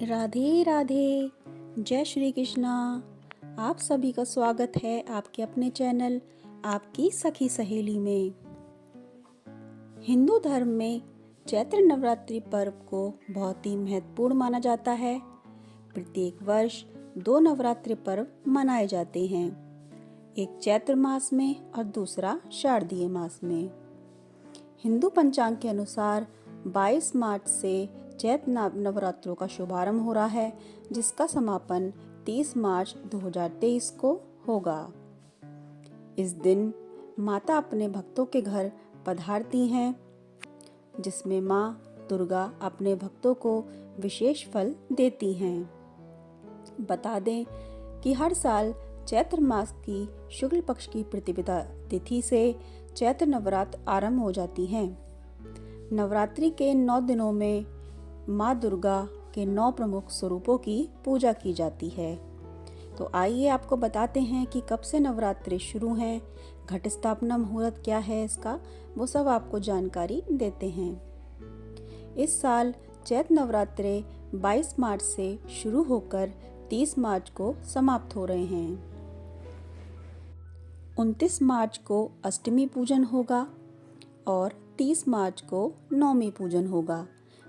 राधे राधे। जय श्री कृष्णा। आप सभी का स्वागत है आपके अपने चैनल आपकी सखी सहेली में। हिंदू धर्म में चैत्र नवरात्रि पर्व को बहुत ही महत्वपूर्ण माना जाता है। प्रत्येक वर्ष 2 नवरात्रि पर्व मनाए जाते हैं, एक चैत्र मास में और दूसरा शारदीय मास में। हिंदू पंचांग के अनुसार 22 मार्च से चैत्र नवरात्रों का शुभारंभ हो रहा है, जिसका समापन 30 मार्च 2023 को होगा। इस दिन माता अपने भक्तों के घर पधारती हैं, जिसमें माँ दुर्गा अपने भक्तों को विशेष फल देती हैं। बता दें कि हर साल चैत्र मास की शुक्ल पक्ष की प्रतिपदा तिथि से चैत्र नवरात्र आरंभ हो जाती हैं। नवरात्रि के 9 दिनों में माँ दुर्गा के 9 प्रमुख स्वरूपों की पूजा की जाती है। तो आइए आपको बताते हैं कि कब से नवरात्रि शुरू हैं, घट स्थापना मुहूर्त क्या है इसका, वो सब आपको जानकारी देते हैं। इस साल चैत्र नवरात्रे 22 मार्च से शुरू होकर 30 मार्च को समाप्त हो रहे हैं। 29 मार्च को अष्टमी पूजन होगा और 30 मार्च को नवमी पूजन होगा।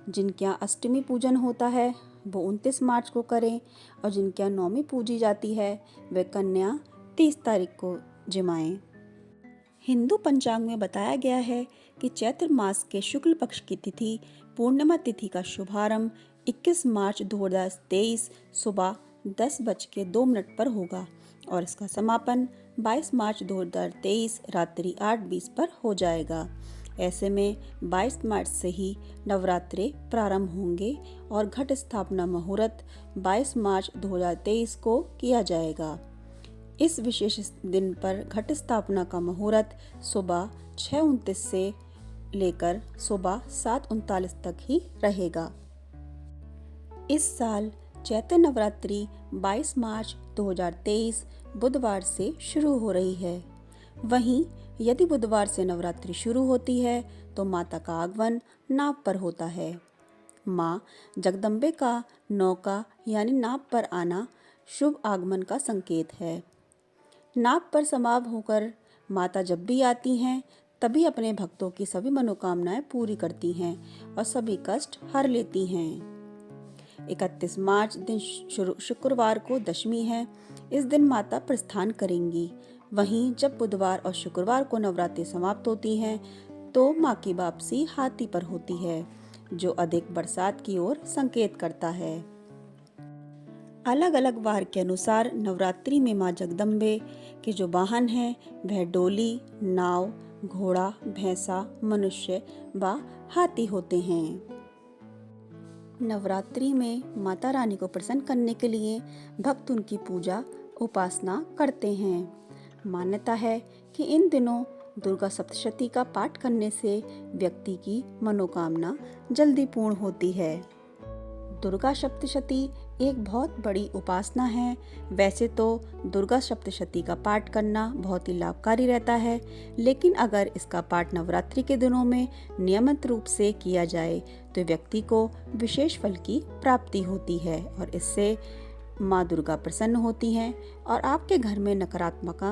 जिनके यहाँ अष्टमी पूजन होता है वो 29 मार्च को करें और जिनके यहाँ नवमी पूजी जाती है वे कन्या 30 तारीख को जिमाएं। हिंदू पंचांग में बताया गया है कि चैत्र मास के शुक्ल पक्ष की तिथि पूर्णिमा तिथि का शुभारंभ 21 मार्च 2023 सुबह 10:02 पर होगा और इसका समापन 22 मार्च 2023 रात्रि 8:20 पर हो जाएगा। ऐसे में 22 मार्च से ही नवरात्रे प्रारंभ होंगे और घट स्थापना मुहूर्त 22 मार्च 2023 को किया जाएगा। इस विशेष दिन पर घट स्थापना का मुहूर्त सुबह 6:29 से लेकर सुबह 7:39 तक ही रहेगा। इस साल चैत्र नवरात्रि 22 मार्च 2023 बुधवार से शुरू हो रही है। वहीं यदि बुधवार से नवरात्रि शुरू होती है तो माता का आगमन नाव पर होता है। माँ जगदम्बे का नौका यानी नाव पर आना शुभ आगमन का संकेत है। नाव पर सवार होकर माता जब भी आती हैं तभी अपने भक्तों की सभी मनोकामनाएं पूरी करती हैं और सभी कष्ट हर लेती हैं। 31 मार्च दिन शुक्रवार को दशमी है। इस दिन माता प्रस्थान करेंगी। वहीं जब बुधवार और शुक्रवार को नवरात्रि समाप्त होती हैं तो माँ की वापसी हाथी पर होती है, जो अधिक बरसात की ओर संकेत करता है। अलग अलग वार के अनुसार नवरात्रि में माँ जगदम्बे के जो वाहन हैं वह डोली, नाव, घोड़ा, भैंसा, मनुष्य व हाथी होते हैं। नवरात्रि में माता रानी को प्रसन्न करने के लिए भक्त उनकी पूजा उपासना करते हैं। मान्यता है कि इन दिनों दुर्गा सप्तशती का पाठ करने से व्यक्ति की मनोकामना जल्दी पूर्ण होती है। दुर्गा सप्तशती एक बहुत बड़ी उपासना है। वैसे तो दुर्गा सप्तशती का पाठ करना बहुत ही लाभकारी रहता है, लेकिन अगर इसका पाठ नवरात्रि के दिनों में नियमित रूप से किया जाए तो व्यक्ति को विशेष फल की प्राप्ति होती है और इससे माँ दुर्गा प्रसन्न होती हैं और आपके घर में नकारात्मक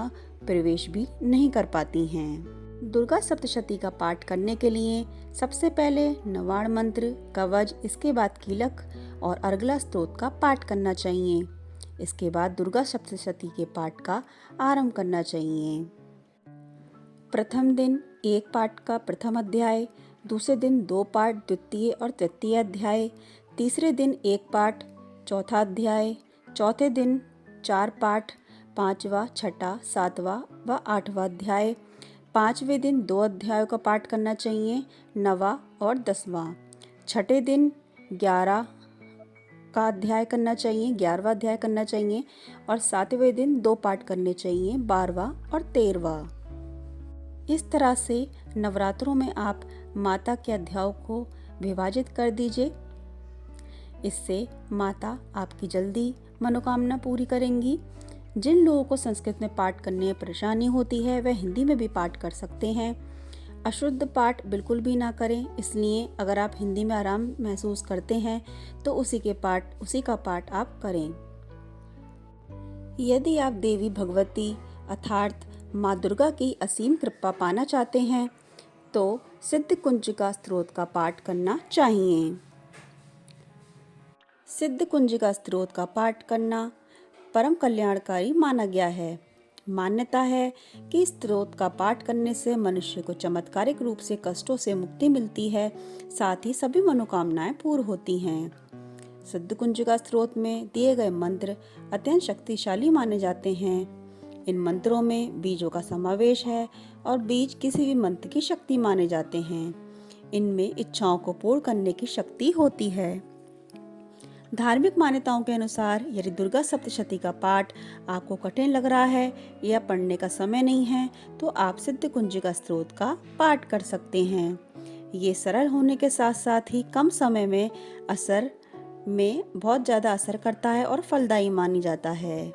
प्रवेश भी नहीं कर पाती हैं। दुर्गा सप्तशती का पाठ करने के लिए सबसे पहले नवाण मंत्र, कवच, इसके बाद कीलक और अर्गला स्तोत्र का पाठ करना चाहिए। इसके बाद दुर्गा सप्तशती के पाठ का आरंभ करना चाहिए। प्रथम दिन एक पाठ का प्रथम अध्याय, दूसरे दिन 2 पाठ द्वितीय और तृतीय अध्याय, तीसरे दिन 1 पाठ चौथा अध्याय, चौथे दिन 4 पाठ 5वां, 6वां, 7वां व 8वां अध्याय, 5वें दिन 2 अध्यायों का पाठ करना चाहिए, 9वां और 10वां। 6ठे दिन 11 का अध्याय करना चाहिए, 11वां अध्याय करना चाहिए और 7वें दिन 2 पाठ करने चाहिए, 12वां और 13वां। इस तरह से नवरात्रों में आप माता के अध्यायों को विभाजित कर दीजिए। इससे माता आपकी जल्दी मनोकामना पूरी करेंगी। जिन लोगों को संस्कृत में पाठ करने में परेशानी होती है वह हिंदी में भी पाठ कर सकते हैं। अशुद्ध पाठ बिल्कुल भी ना करें। इसलिए अगर आप हिंदी में आराम महसूस करते हैं तो उसी का पाठ आप करें। यदि आप देवी भगवती अर्थात माँ दुर्गा की असीम कृपा पाना चाहते हैं तो सिद्ध कुंजिका स्तोत्र का पाठ करना चाहिए। सिद्ध कुंजिका स्तोत्र का पाठ करना परम कल्याणकारी माना गया है। मान्यता है कि इस स्तोत्र का पाठ करने से मनुष्य को चमत्कारिक रूप से कष्टों से मुक्ति मिलती है, साथ ही सभी मनोकामनाएं पूर्ण होती हैं। सिद्ध कुंजिका स्तोत्र में दिए गए मंत्र अत्यंत शक्तिशाली माने जाते हैं। इन मंत्रों में बीजों का समावेश है और बीज किसी भी मंत्र की शक्ति माने जाते हैं। इनमें इच्छाओं को पूर्ण करने की शक्ति होती है। धार्मिक मान्यताओं के अनुसार यदि दुर्गा सप्तशती का पाठ आपको कठिन लग रहा है या पढ़ने का समय नहीं है तो आप सिद्ध कुंजिका स्तोत्र का पाठ कर सकते हैं। ये सरल होने के साथ साथ ही कम समय में बहुत ज़्यादा असर करता है और फलदायी मानी जाता है।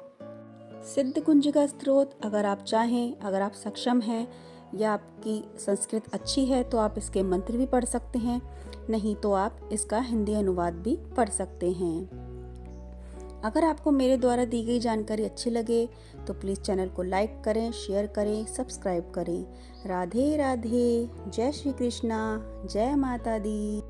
सिद्ध कुंजिका स्तोत्र अगर आप चाहें, अगर आप सक्षम हैं या आपकी संस्कृत अच्छी है तो आप इसके मंत्र भी पढ़ सकते हैं, नहीं तो आप इसका हिंदी अनुवाद भी पढ़ सकते हैं। अगर आपको मेरे द्वारा दी गई जानकारी अच्छी लगे तो प्लीज़ चैनल को लाइक करें, शेयर करें, सब्सक्राइब करें। राधे राधे, जय श्री कृष्णा, जय माता दी।